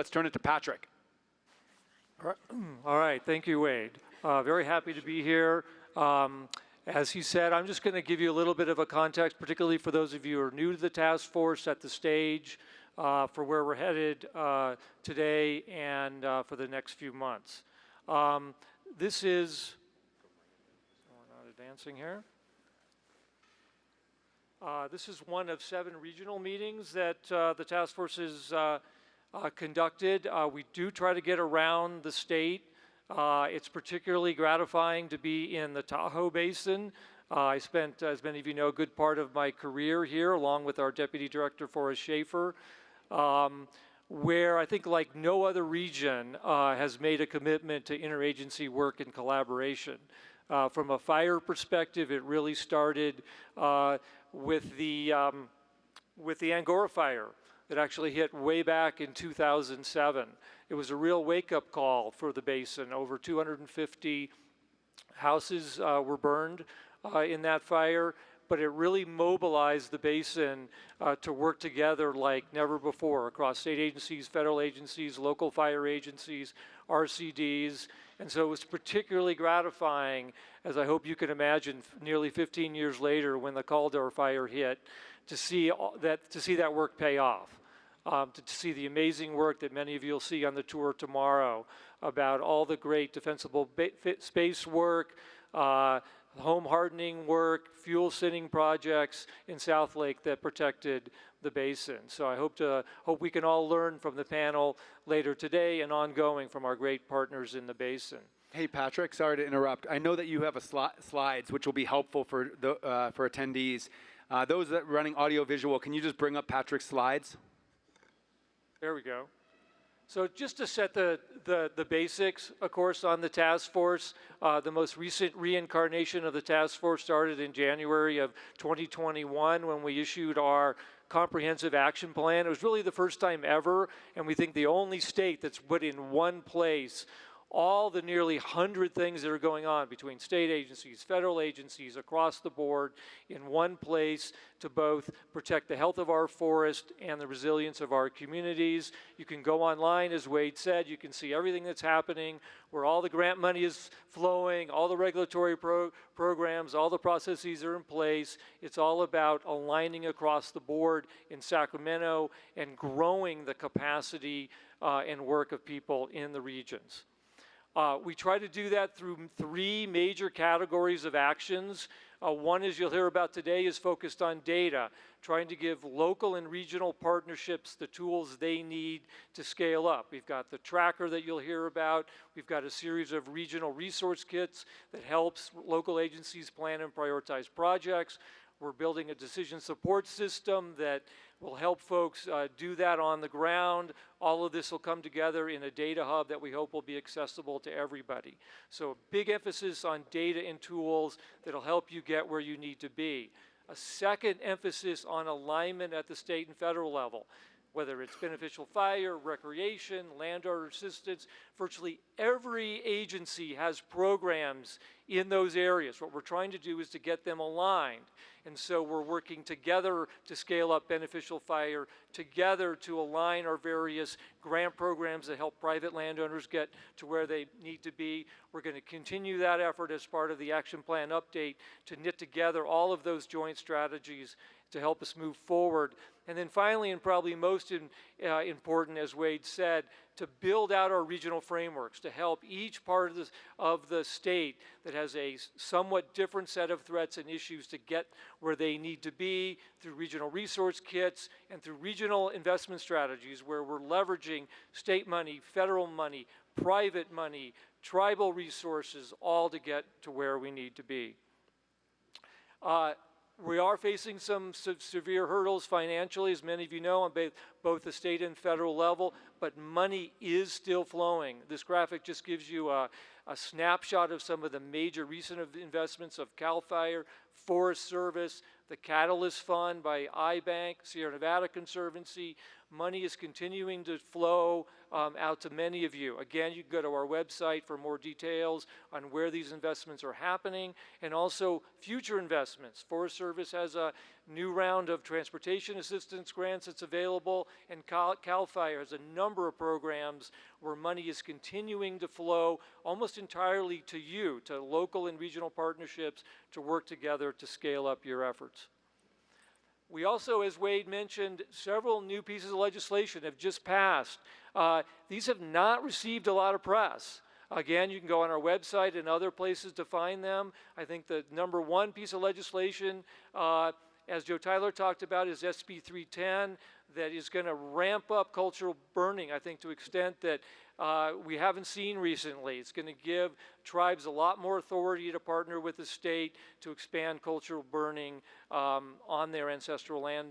Let's turn it to Patrick. All right, thank you, Wade. Very happy to be here. As he said, I'm just going to give you a little bit of a context, particularly for those of you who are new to the task force, set the stage for where we're headed today and for the next few months. This is, we're not advancing here. This is one of 7 regional meetings that the task force has conducted. We do try to get around the state. It's particularly gratifying to be in the Tahoe Basin. I spent, as many of you know, a good part of my career here, along with our Deputy Director, Forrest Schaefer, where I think like no other region has made a commitment to interagency work and collaboration. From a fire perspective, it really started with the Angora fire that actually hit way back in 2007. It was a real wake-up call for the basin. Over 250 houses were burned in that fire, but it really mobilized the basin to work together like never before across state agencies, federal agencies, local fire agencies, RCDs. And so it was particularly gratifying, as I hope you can imagine, nearly 15 years later when the Caldor fire hit, to see that work pay off. To see the amazing work that many of you will see on the tour tomorrow about all the great defensible space work, home hardening work, fuel sending projects in South Lake that protected the basin. So I hope we can all learn from the panel later today and ongoing from our great partners in the basin. Hey, Patrick, sorry to interrupt. I know that you have slides which will be helpful for attendees. Those that are running audio-visual, can you just bring up Patrick's slides? There we go. So just to set the basics, of course, on the task force, the most recent reincarnation of the task force started in January of 2021 when we issued our comprehensive action plan. It was really the first time ever, and we think the only state that's put in one place all the nearly 100 things that are going on between state agencies, federal agencies, across the board in one place to both protect the health of our forest and the resilience of our communities. You can go online, as Wade said, you can see everything that's happening, where all the grant money is flowing, all the regulatory programs, all the processes are in place. It's all about aligning across the board in Sacramento and growing the capacity and work of people in the regions. We try to do that through 3 major categories of actions. One, as you'll hear about today, is focused on data, trying to give local and regional partnerships the tools they need to scale up. We've got the tracker that you'll hear about. We've got a series of regional resource kits that helps local agencies plan and prioritize projects. We're building a decision support system that will help folks do that on the ground. All of this will come together in a data hub that we hope will be accessible to everybody. So a big emphasis on data and tools that'll help you get where you need to be. A second emphasis on alignment at the state and federal level, whether it's beneficial fire, recreation, landowner assistance. Virtually every agency has programs in those areas. What we're trying to do is to get them aligned. And so we're working together to scale up beneficial fire, together to align our various grant programs that help private landowners get to where they need to be. We're going to continue that effort as part of the action plan update to knit together all of those joint strategies to help us move forward. And then finally, and probably most important, as Wade said, to build out our regional frameworks to help each part of the state that has a somewhat different set of threats and issues to get where they need to be through regional resource kits and through regional investment strategies where we're leveraging state money, federal money, private money, tribal resources, all to get to where we need to be. We are facing some severe hurdles financially, as many of you know, on both the state and federal level, but money is still flowing. This graphic just gives you a snapshot of some of the major recent investments of CAL FIRE, Forest Service, the Catalyst Fund by iBank, Sierra Nevada Conservancy, Money is continuing to flow out to many of you. Again, you can go to our website for more details on where these investments are happening and also future investments. Forest Service has a new round of transportation assistance grants that's available, and CAL FIRE has a number of programs where money is continuing to flow almost entirely to you, to local and regional partnerships to work together to scale up your efforts. We also, as Wade mentioned, several new pieces of legislation have just passed. These have not received a lot of press. Again, you can go on our website and other places to find them. I think the number one piece of legislation, as Joe Tyler talked about, is SB 310, that is going to ramp up cultural burning, I think, to an extent that we haven't seen recently. It's going to give tribes a lot more authority to partner with the state to expand cultural burning on their ancestral land,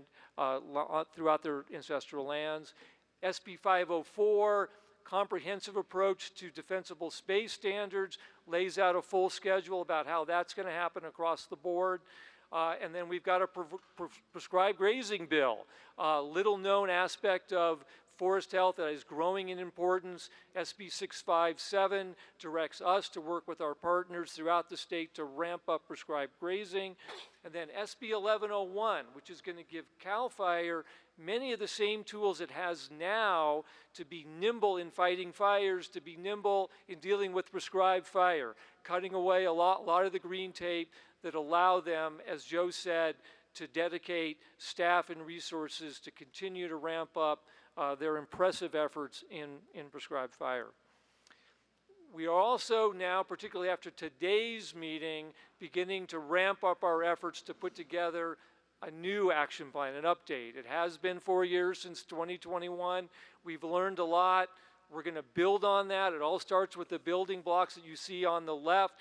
throughout their ancestral lands. SB 504, comprehensive approach to defensible space standards, lays out a full schedule about how that's going to happen across the board. And then we've got a prescribed grazing bill, little known aspect of forest health that is growing in importance. SB 657 directs us to work with our partners throughout the state to ramp up prescribed grazing. And then SB 1101, which is going to give CAL FIRE many of the same tools it has now to be nimble in fighting fires, to be nimble in dealing with prescribed fire, cutting away a lot of the green tape that allow them, as Joe said, to dedicate staff and resources to continue to ramp up their impressive efforts in prescribed fire. We are also now, particularly after today's meeting, beginning to ramp up our efforts to put together a new action plan, an update. It has been 4 years since 2021. We've learned a lot. We're going to build on that. It all starts with the building blocks that you see on the left.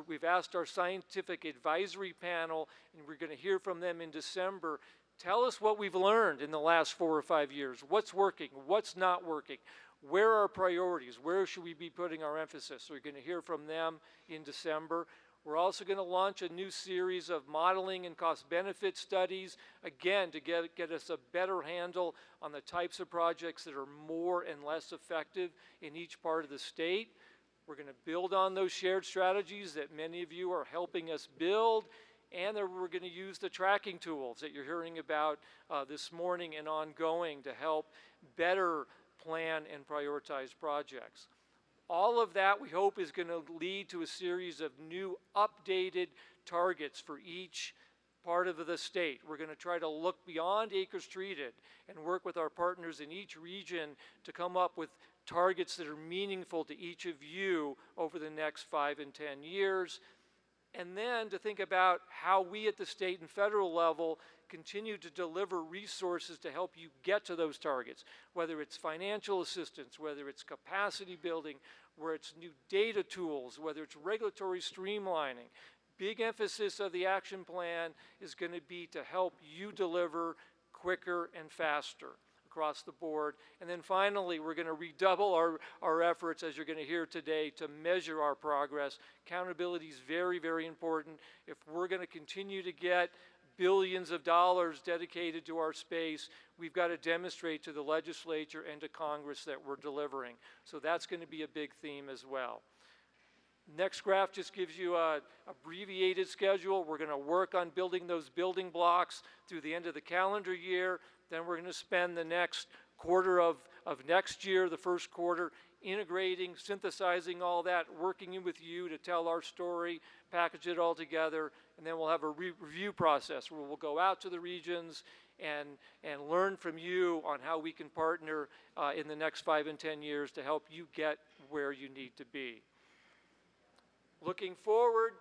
We've asked our scientific advisory panel, and we're going to hear from them in December. Tell us what we've learned in the last 4 or 5 years. What's working? What's not working? Where are our priorities? Where should we be putting our emphasis? So we're going to hear from them in December. We're also going to launch a new series of modeling and cost-benefit studies, again, to get us a better handle on the types of projects that are more and less effective in each part of the state. We're going to build on those shared strategies that many of you are helping us build, and we're going to use the tracking tools that you're hearing about this morning and ongoing to help better plan and prioritize projects. All of that, we hope, is going to lead to a series of new updated targets for each part of the state. We're going to try to look beyond acres treated and work with our partners in each region to come up with targets that are meaningful to each of you over the next 5 and 10 years. And then to think about how we at the state and federal level continue to deliver resources to help you get to those targets, whether it's financial assistance, whether it's capacity building, where it's new data tools, whether it's regulatory streamlining. Big emphasis of the action plan is going to be to help you deliver quicker and faster across the board. And then finally, we're going to redouble our efforts, as you're going to hear today, to measure our progress. Accountability is very, very important. If we're going to continue to get billions of dollars dedicated to our space, we've got to demonstrate to the legislature and to Congress that we're delivering. So that's going to be a big theme as well. Next graph just gives you an abbreviated schedule. We're going to work on building those building blocks through the end of the calendar year. Then we're going to spend the next quarter of next year, the first quarter, integrating, synthesizing all that, working in with you to tell our story, package it all together, and then we'll have a review process where we'll go out to the regions and learn from you on how we can partner in the next 5 and 10 years to help you get where you need to be. Looking forward,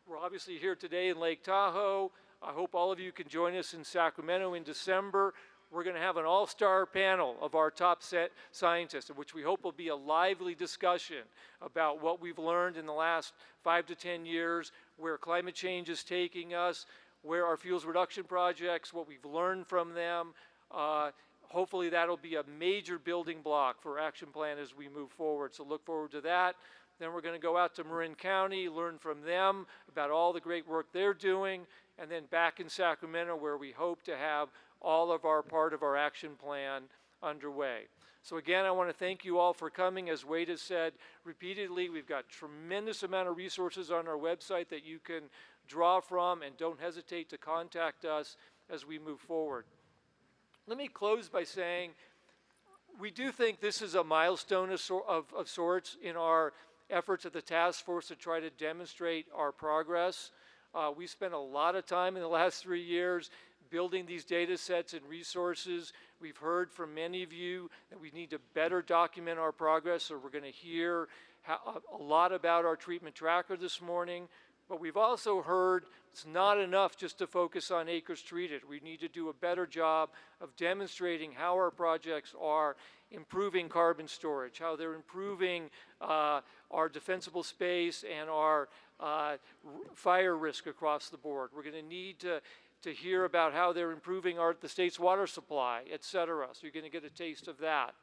we're obviously here today in Lake Tahoe. I hope all of you can join us in Sacramento in December. We're going to have an all-star panel of our top scientists, which we hope will be a lively discussion about what we've learned in the last 5 to 10 years, where climate change is taking us, where our fuels reduction projects, what we've learned from them. Hopefully that'll be a major building block for action plan as we move forward. So look forward to that. Then we're going to go out to Marin County, learn from them about all the great work they're doing, and then back in Sacramento, where we hope to have all of our part of our action plan underway. So again, I want to thank you all for coming. As Wade has said repeatedly, we've got tremendous amount of resources on our website that you can draw from, and don't hesitate to contact us as we move forward. Let me close by saying we do think this is a milestone of sorts in our efforts at the task force to try to demonstrate our progress. We spent a lot of time in the last 3 years building these data sets and resources. We've heard from many of you that we need to better document our progress, so we're going to hear a lot about our treatment tracker this morning. But we've also heard it's not enough just to focus on acres treated. We need to do a better job of demonstrating how our projects are improving carbon storage, how they're improving our defensible space and our fire risk across the board. We're going to need to hear about how they're improving the state's water supply, et cetera. So you're going to get a taste of that.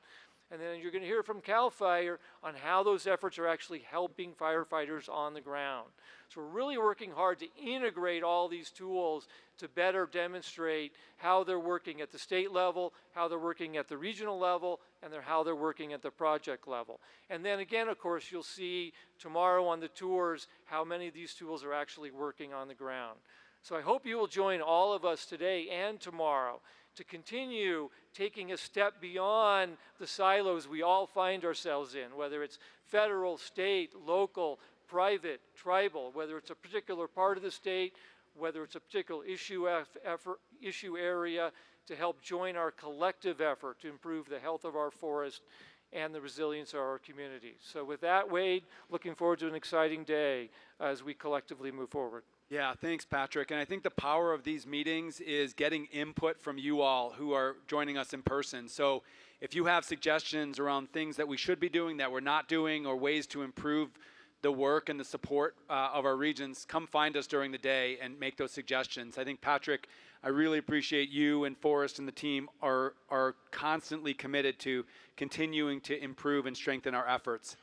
And then you're going to hear from CAL FIRE on how those efforts are actually helping firefighters on the ground. So we're really working hard to integrate all these tools to better demonstrate how they're working at the state level, how they're working at the regional level, and how they're working at the project level. And then again, of course, you'll see tomorrow on the tours how many of these tools are actually working on the ground. So I hope you will join all of us today and tomorrow to continue taking a step beyond the silos we all find ourselves in, whether it's federal, state, local, private, tribal, whether it's a particular part of the state, whether it's a particular issue area, to help join our collective effort to improve the health of our forest and the resilience of our communities. So with that, Wade, looking forward to an exciting day as we collectively move forward. Yeah, thanks, Patrick. And I think the power of these meetings is getting input from you all who are joining us in person. So if you have suggestions around things that we should be doing that we're not doing, or ways to improve the work and the support of our regions, come find us during the day and make those suggestions. I think, Patrick, I really appreciate you and Forrest and the team are constantly committed to continuing to improve and strengthen our efforts.